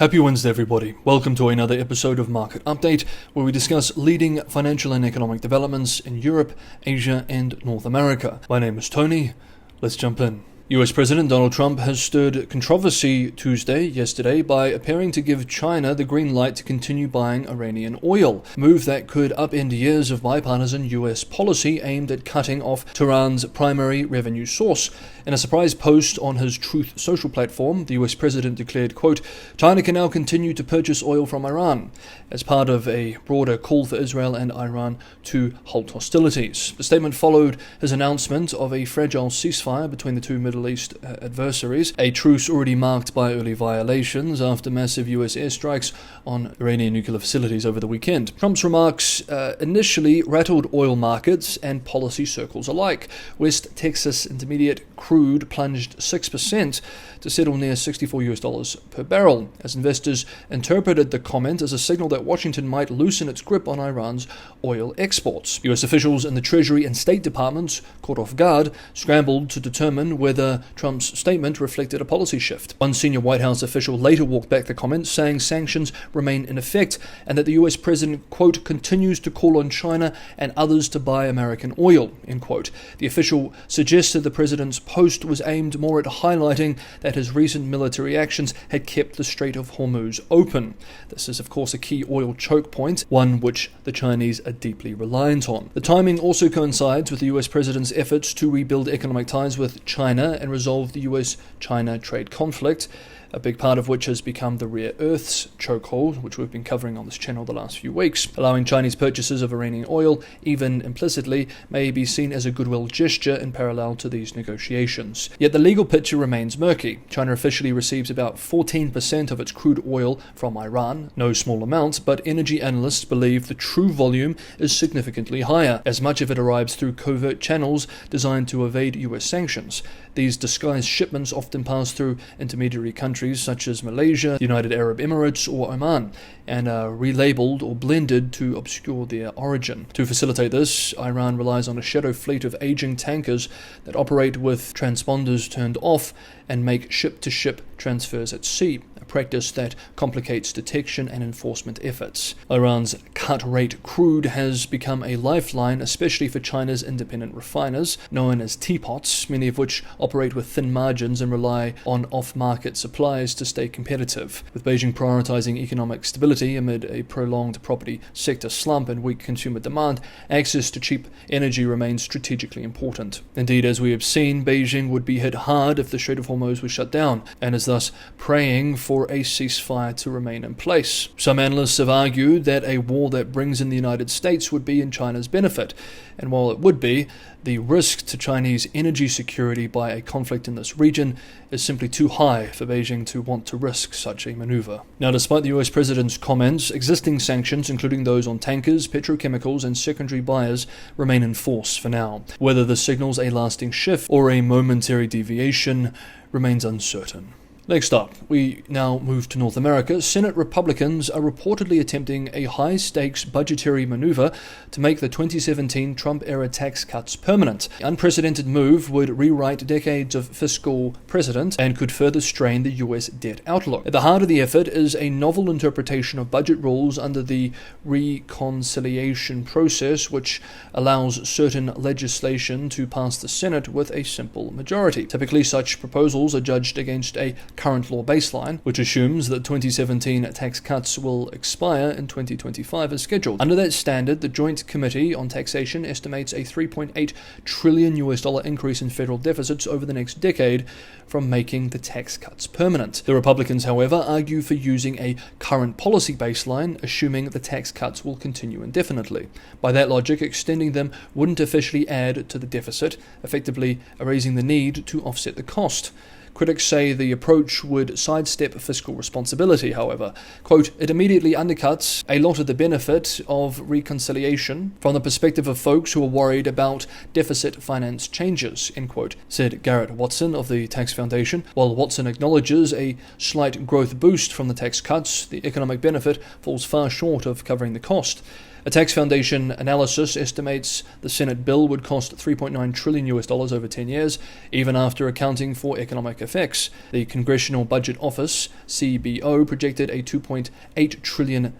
Happy Wednesday, everybody. Welcome to another episode of Market Update, where we discuss leading financial and economic developments in Europe, Asia, and North America. My name is Tony. Let's jump in. US President Donald Trump has stirred controversy yesterday, by appearing to give China the green light to continue buying Iranian oil, a move that could upend years of bipartisan US policy aimed at cutting off Tehran's primary revenue source. In a surprise post on his Truth Social platform, the US President declared, quote, "China can now continue to purchase oil from Iran," as part of a broader call for Israel and Iran to halt hostilities. The statement followed his announcement of a fragile ceasefire between the two Middle East adversaries, a truce already marked by early violations after massive US airstrikes on Iranian nuclear facilities over the weekend. Trump's remarks initially rattled oil markets and policy circles alike. West Texas Intermediate crude plunged 6% to settle near $64 per barrel, as investors interpreted the comment as a signal that Washington might loosen its grip on Iran's oil exports. US officials in the Treasury and State Departments, caught off guard, scrambled to determine whether Trump's statement reflected a policy shift. One senior White House official later walked back the comment, saying sanctions remain in effect and that the US president, quote, continues to call on China and others to buy American oil, end quote. The official suggested the president's post was aimed more at highlighting that his recent military actions had kept the Strait of Hormuz open. This is, of course, a key oil choke point, one which the Chinese are deeply reliant on. The timing also coincides with the US president's efforts to rebuild economic ties with China and resolve the US-China trade conflict, a big part of which has become the rare earths chokehold, which we've been covering on this channel the last few weeks. Allowing Chinese purchases of Iranian oil, even implicitly, may be seen as a goodwill gesture in parallel to these negotiations. Yet the legal picture remains murky. China officially receives about 14% of its crude oil from Iran, no small amount, but energy analysts believe the true volume is significantly higher, as much of it arrives through covert channels designed to evade US sanctions. These disguised shipments often pass through intermediary countries such as Malaysia, the United Arab Emirates, or Oman, and are relabeled or blended to obscure their origin. To facilitate this, Iran relies on a shadow fleet of aging tankers that operate with transponders turned off and make ship-to-ship transfers at sea, a practice that complicates detection and enforcement efforts. Iran's cut-rate crude has become a lifeline, especially for China's independent refiners, known as teapots, many of which operate with thin margins and rely on off-market supplies to stay competitive. With Beijing prioritizing economic stability amid a prolonged property sector slump and weak consumer demand, access to cheap energy remains strategically important. Indeed, as we have seen, Beijing would be hit hard if the Strait of Hormuz was shut down, and is thus praying for a ceasefire to remain in place. Some analysts have argued that a war that brings in the United States would be in China's benefit, and while it would be, the risk to Chinese energy security by a conflict in this region is simply too high for Beijing to want to risk such a maneuver. Now, despite the US president's comments, existing sanctions, including those on tankers, petrochemicals, and secondary buyers, remain in force for now. Whether this signals a lasting shift or a momentary deviation remains uncertain. Next up, we now move to North America. Senate Republicans are reportedly attempting a high-stakes budgetary maneuver to make the 2017 Trump-era tax cuts permanent. The unprecedented move would rewrite decades of fiscal precedent and could further strain the U.S. debt outlook. At the heart of the effort is a novel interpretation of budget rules under the reconciliation process, which allows certain legislation to pass the Senate with a simple majority. Typically, such proposals are judged against a current law baseline, which assumes that 2017 tax cuts will expire in 2025 as scheduled. Under that standard, the Joint Committee on Taxation estimates a $3.8 trillion increase in federal deficits over the next decade from making the tax cuts permanent. The Republicans, however, argue for using a current policy baseline, assuming the tax cuts will continue indefinitely. By that logic, extending them wouldn't officially add to the deficit, effectively erasing the need to offset the cost. Critics say the approach would sidestep fiscal responsibility, however. Quote, "It immediately undercuts a lot of the benefit of reconciliation from the perspective of folks who are worried about deficit finance changes," end quote, said Garrett Watson of the Tax Foundation. While Watson acknowledges a slight growth boost from the tax cuts, the economic benefit falls far short of covering the cost. A tax foundation analysis estimates the Senate bill would cost $3.9 trillion over 10 years, even after accounting for economic effects. The Congressional Budget Office, CBO, projected a $2.8 trillion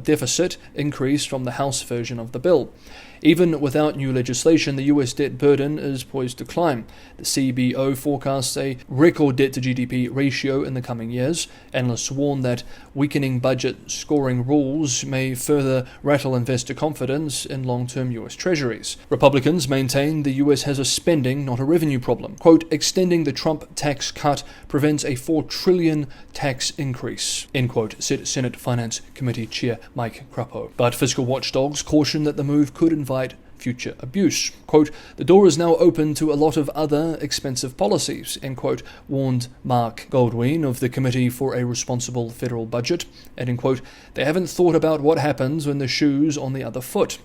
deficit increase from the House version of the bill. Even without new legislation, the US debt burden is poised to climb. The CBO forecasts a record debt-to-GDP ratio in the coming years. Analysts warn that weakening budget scoring rules may further rattle investor confidence in long-term US treasuries. Republicans maintain the US has a spending, not a revenue problem. Quote, extending the Trump tax cut prevents a $4 trillion tax increase, end quote, said Senate Finance Committee Chair Mike Crapo. But fiscal watchdogs caution that the move could invite future abuse. Quote, the door is now open to a lot of other expensive policies, end quote, warned Mark Goldwein of the Committee for a Responsible Federal Budget, adding, quote, they haven't thought about what happens when the shoe's on the other foot,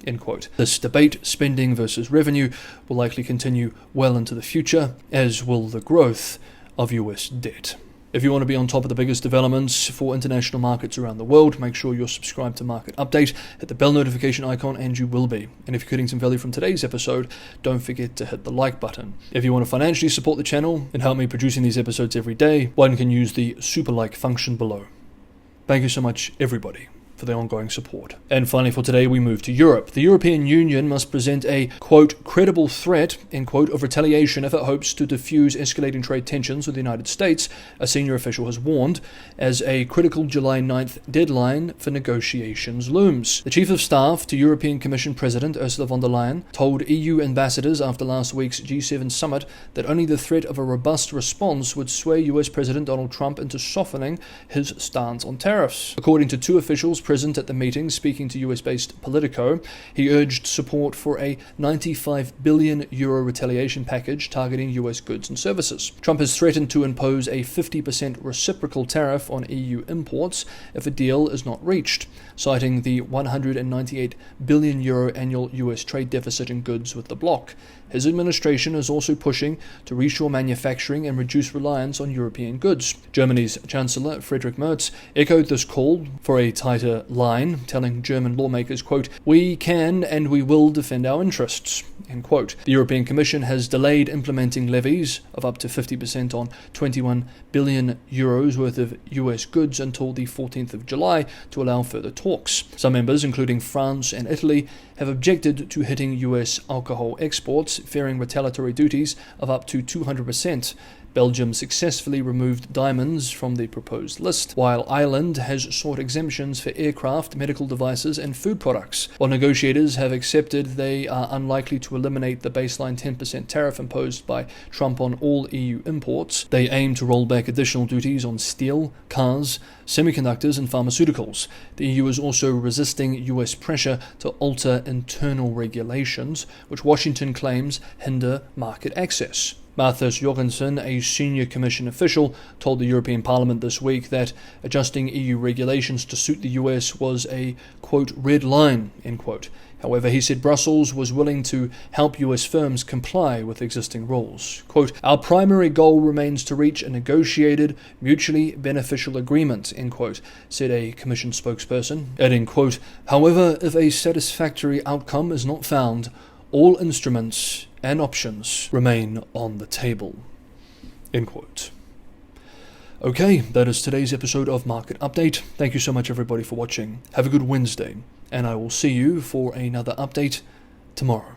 end quote. This debate, spending versus revenue, will likely continue well into the future, as will the growth of US debt. If you want to be on top of the biggest developments for international markets around the world, make sure you're subscribed to Market Update, hit the bell notification icon, and you will be. And if you're getting some value from today's episode, don't forget to hit the like button. If you want to financially support the channel and help me producing these episodes every day, one can use the super like function below. Thank you so much, everybody, for the ongoing support. And finally for today, we move to Europe. The European Union must present a, quote, credible threat, end quote, of retaliation if it hopes to diffuse escalating trade tensions with the United States, a senior official has warned, as a critical July 9th deadline for negotiations looms. The Chief of Staff to European Commission President Ursula von der Leyen told EU ambassadors after last week's G7 summit that only the threat of a robust response would sway US President Donald Trump into softening his stance on tariffs. According to two officials present at the meeting, speaking to US-based Politico, he urged support for a €95 billion retaliation package targeting US goods and services. Trump has threatened to impose a 50% reciprocal tariff on EU imports if a deal is not reached, citing the €198 billion annual US trade deficit in goods with the bloc. His administration is also pushing to reshore manufacturing and reduce reliance on European goods. Germany's Chancellor Friedrich Merz echoed this call for a tighter line, telling German lawmakers, quote, we can and we will defend our interests, end quote. The European Commission has delayed implementing levies of up to 50% on €21 billion worth of US goods until the 14th of July to allow further talks. Some members, including France and Italy, have objected to hitting US alcohol exports, fearing retaliatory duties of up to 200%. Belgium successfully removed diamonds from the proposed list, while Ireland has sought exemptions for aircraft, medical devices, and food products. While negotiators have accepted they are unlikely to eliminate the baseline 10% tariff imposed by Trump on all EU imports, they aim to roll back additional duties on steel, cars, semiconductors, and pharmaceuticals. The EU is also resisting US pressure to alter internal regulations, which Washington claims hinder market access. Mathis Jorgensen, a senior Commission official, told the European Parliament this week that adjusting EU regulations to suit the US was a, quote, red line, end quote. However, he said Brussels was willing to help US firms comply with existing rules. Quote, our primary goal remains to reach a negotiated, mutually beneficial agreement, end quote, said a Commission spokesperson, adding, quote, however, if a satisfactory outcome is not found, all instruments and options remain on the table, end quote. Okay, that is today's episode of Market Update. Thank you so much, everybody, for watching. Have a good Wednesday, and I will see you for another update tomorrow.